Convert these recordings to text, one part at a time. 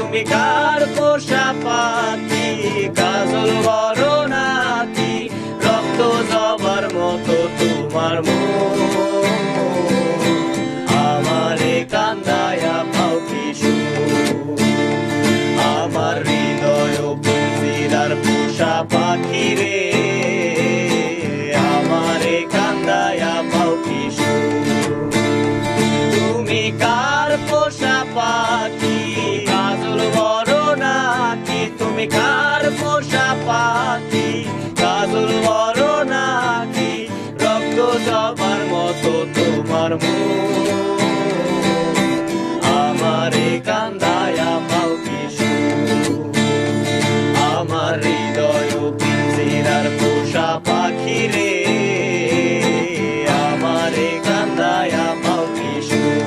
তুমি কার পোষা পাখি, কাজল বড় নাকি রক্ত জবার মতো তোমার মন, আমারে কান্দায়া পাও কি সুখ, আমার হৃদয় পিঞ্জিরার পোষা পাখি রে, আমারে কান্দায়া পাও কি সুখ। তুমি কার পোষা পাখি, কাজল বড় নাকি তুমি কার পোষা পাখি, কাজল বড় নাকি রক্ত জবার মতো তোমার মন, আমারে কান্দায়া পাও কি সুখ, আমার হৃদয় পিঞ্জিরার পোষা পাখি রে, আমারে কান্দায়া পাও কি সুখ।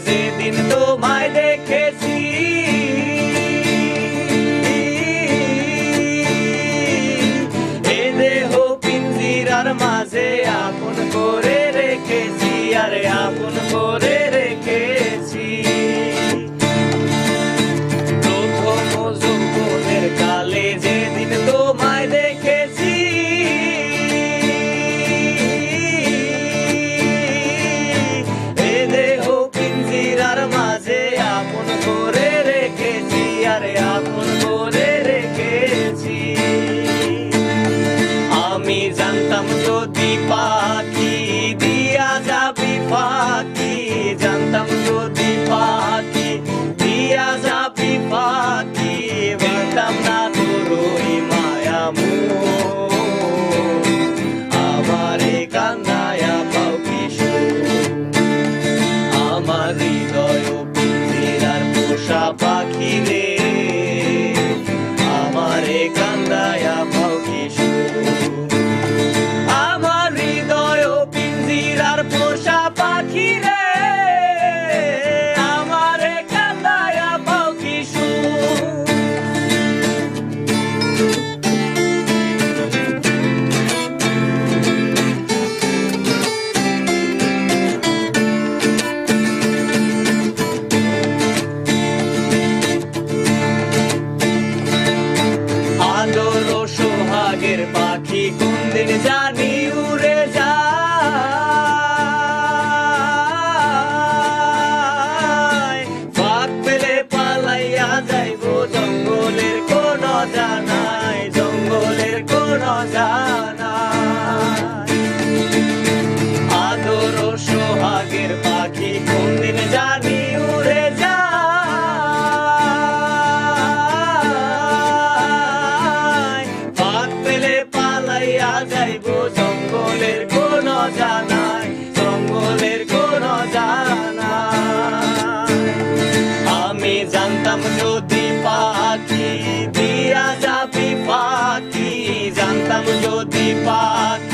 যেদিন তোমায় দেখেছি এ দেহ পিঞ্জিরার মাঝে আপন করে রেখেছি, আরে আপন করে রেখেছি, প্রথম যৌবনের কালে যেদিন তোমায় দেখেছি মাঝে আপন করে রেখেছি, আরে আপন করে রেখেছি। আমি জানতাম যদি পাখি দিয়া যাবি ফাঁকি, জানতাম যদি পাখি দিয়া যাবি ফাঁকি, বলতাম না তোর ওই মায়া মোহ, আমারে কান্দায়া পাও কি সুখ, আমার হৃদয় পিঞ্জিরার পোষা পাখি রে, আমারে কান্দায়া পাও কি সুখ, আমার হৃদয় পিঞ্জিরার পোষা পাখি রে, আমারে কান্দায়া পাও কি সুখ। আদর ও সোহাগের পাখি কোনদিন জানি উড়ে যায়, ফাঁক পেলে পালাইয়া যাইব জঙ্গলের কোন জানাই, জঙ্গলের কোন জানাই। আদর ও সোহাগের পাখি কোনদিন জানি উড়ে যায়, পালাইয়া যাইব জঙ্গলের কোন জানাই, জঙ্গলের কোন জানাই। আমি জানতাম যদি পাখি দিয়া যাবি ফাঁকি, জানতাম যদি পাখি